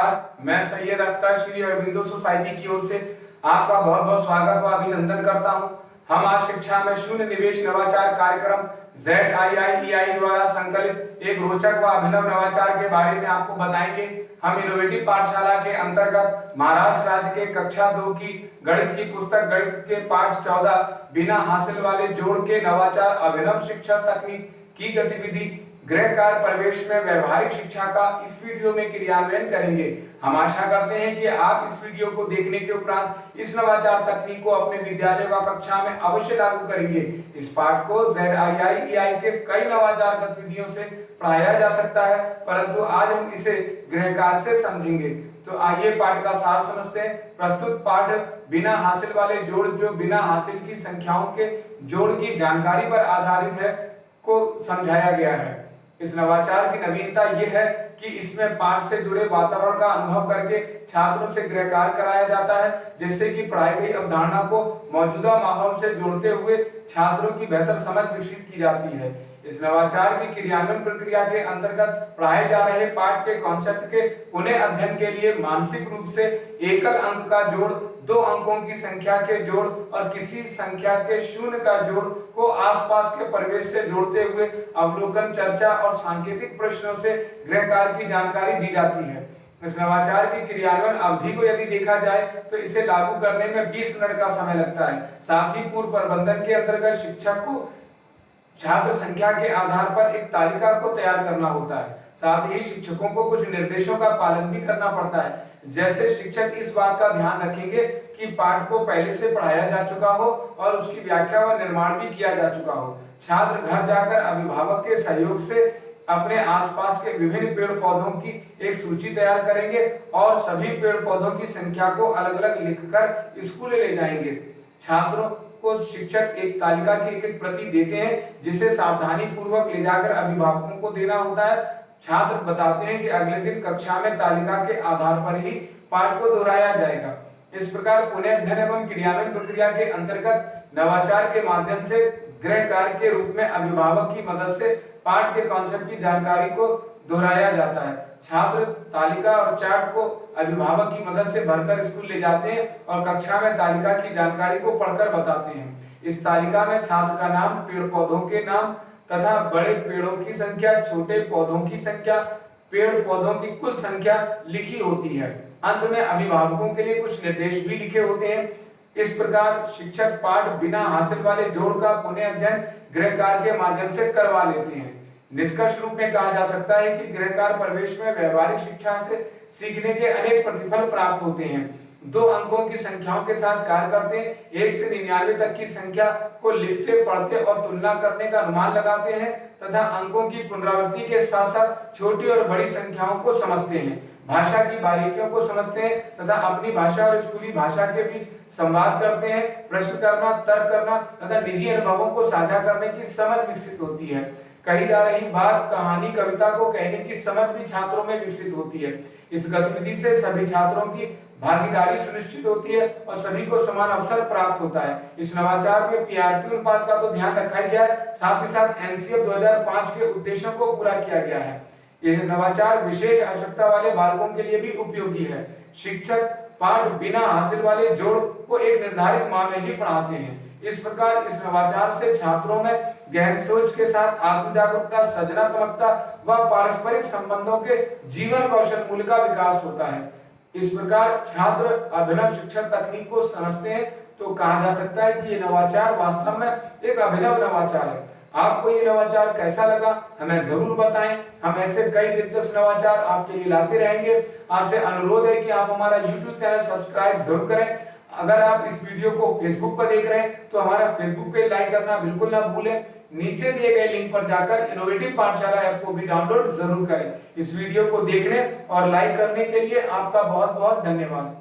मैं सैयद अख्तर श्री अरविंदो सोसाइटी की ओर से आपका बहुत बहुत स्वागत व अभिनंदन करता हूं। हम आज शिक्षा में शून्य निवेश नवाचार कार्यक्रम ZIIEI द्वारा संकलित एक रोचक व अभिनव नवाचार के बारे में आपको बताएंगे। हम इनोवेटिव पाठशाला के अंतर्गत महाराष्ट्र राज्य के कक्षा 2 की गणित की पुस्तक गणित के पाठ 14 बिना हासिल वाले जोड़ के नवाचार अभिनव शिक्षा तकनीक की गतिविधि गृह कार्य प्रवेश में व्यवहारिक शिक्षा का इस वीडियो में क्रियान्वयन करेंगे। हम आशा करते हैं कि आप इस वीडियो को देखने के उपरांत इस नवाचार तकनीक को अपने विद्यालय व कक्षा में अवश्य लागू करेंगे। इस पाठ को ZIIEI के कई नवाचार गतिविधियों से पढ़ाया जा सकता है, परंतु आज हम इसे गृह कार्य से समझेंगे। तो आइए पाठ का सार समझते हैं। प्रस्तुत पाठ बिना हासिल वाले जोड़, जो बिना हासिल की संख्याओं के जोड़ की जानकारी पर आधारित है, को समझाया गया है। इस नवाचार की नवीनता यह है कि इसमें पाठ से जुड़े वातावरण का अनुभव करके छात्रों से गृह कार्य कराया जाता है, जिससे कि पढ़ाई गई अवधारणा को मौजूदा माहौल से जोड़ते हुए छात्रों की बेहतर समझ विकसित की जाती है। इस नवाचार की क्रियान्वयन प्रक्रिया के अंतर्गत पढ़ाए जा रहे पाठ के कॉन्सेप्ट के पुनः अध्ययन के लिए मानसिक रूप से एकल अंक का जोड़, 2 अंकों की संख्या के जोड़ और किसी संख्या के शून्य का जोड़ को आसपास के परिवेश से जोड़ते हुए अवलोकन, चर्चा और सांकेतिक प्रश्नों से गृह कार्य की जानकारी दी जाती है। इस नवाचार की क्रियान्वयन अवधि को यदि देखा जाए तो इसे लागू करने में 20 मिनट का समय लगता है। साथ ही पूर्व प्रबंधन के अंतर्गत शिक्षक को छात्र संख्या के आधार पर एक तालिका को तैयार करना होता है। साथ ही शिक्षकों को कुछ निर्देशों का पालन भी करना पड़ता है, जैसे शिक्षक इस बात का ध्यान रखेंगे कि पाठ को पहले से पढ़ाया जा चुका हो और उसकी व्याख्या व निर्माण भी किया जा चुका हो। छात्र घर जाकर अभिभावक के सहयोग से अपने आसपास के विभिन्न पेड़ पौधों की एक सूची तैयार करेंगे और सभी पेड़ पौधों की संख्या को अलग अलग लिखकर स्कूल ले जाएंगे। छात्रों को शिक्षक एक तालिका की एक प्रति देते हैं, जिसे सावधानी पूर्वक ले जाकर अभिभावकों को देना होता है। छात्र बताते हैं कि अगले दिन कक्षा में तालिका के आधार पर ही पाठ को दोहराया जाएगा। इस प्रकार पुनः अध्ययन एवं क्रियान्वयन प्रक्रिया के अंतर्गत नवाचार के माध्यम से गृह कार्य के रूप में अभिभावक की मदद से पाठ के कॉन्सेप्ट की जानकारी को दोहराया जाता है। छात्र तालिका और चार्ट को अभिभावक की मदद से भरकर स्कूल ले जाते हैं और कक्षा में तालिका की जानकारी को पढ़कर बताते हैं। इस तालिका में छात्र का नाम, पेड़ पौधों के नाम तथा बड़े पेड़ों की संख्या, छोटे पौधों की संख्या, पेड़ पौधों की कुल संख्या लिखी होती है। अंत में अभिभावकों के लिए कुछ निर्देश भी लिखे होते हैं। इस प्रकार शिक्षक पाठ बिना हासिल वाले जोड़ का पुनः अध्ययन गृह कार्य के माध्यम से करवा लेते हैं। निष्कर्ष रूप में कहा जा सकता है कि गृह कार्य प्रवेश में व्यवहारिक शिक्षा से सीखने के अनेक प्रतिफल प्राप्त होते हैं। 2 अंकों की संख्याओं के साथ कार्य करते हैं, 1 से 99 तक की संख्या को लिखते, पढ़ते और तुलना करने का अनुमान लगाते हैं तथा अंकों की पुनरावृत्ति के साथ साथ छोटी और बड़ी संख्याओं को समझते हैं, भाषा की बारीकियों को समझते हैं तथा अपनी भाषा और स्कूली भाषा के बीच संवाद करते हैं। प्रश्न करना, तर्क करना तथा निजी अनुभवों को साझा करने की समझ विकसित होती है। कही जा रही बात, कहानी, कविता को कहने की समझ भी छात्रों में विकसित होती है। इस गतिविधि से सभी छात्रों की भागीदारी सुनिश्चित होती है और सभी को समान अवसर प्राप्त होता है। इस नवाचार में PRT अनुपात का तो ध्यान रखा गया है, साथ ही साथ NCF 2005 के उद्देश्यों को पूरा किया गया है। यह नवाचार विशेष आवश्यकता वाले बालकों के लिए भी उपयोगी है। शिक्षक पाठ बिना हासिल वाले जोड़ को एक निर्धारित माह में ही पढ़ाते हैं। इस प्रकार इस नवाचार से छात्रों में गहन सोच के साथ आत्म जागरूकता, सृजनात्मकता व पारस्परिक संबंधों के जीवन कौशल मूल्य का विकास होता है। इस प्रकार छात्र अभिनव शिक्षा तकनीक को समझते हैं, तो कहा जा सकता है कि ये नवाचार वास्तव में एक अभिनव नवाचार है। आपको ये नवाचार कैसा लगा हमें जरूर बताएं। हम ऐसे कई दिलचस्प नवाचार आपके लिए लाते रहेंगे। आपसे अनुरोध है कि आप हमारा YouTube चैनल सब्सक्राइब जरूर करें। अगर आप इस वीडियो को फेसबुक पर देख रहे हैं तो हमारा फेसबुक पेज लाइक करना बिल्कुल ना भूलें। नीचे दिए गए लिंक पर जाकर इनोवेटिव पाठशाला ऐप को भी डाउनलोड जरूर करें। इस वीडियो को देखने और लाइक करने के लिए आपका बहुत बहुत धन्यवाद।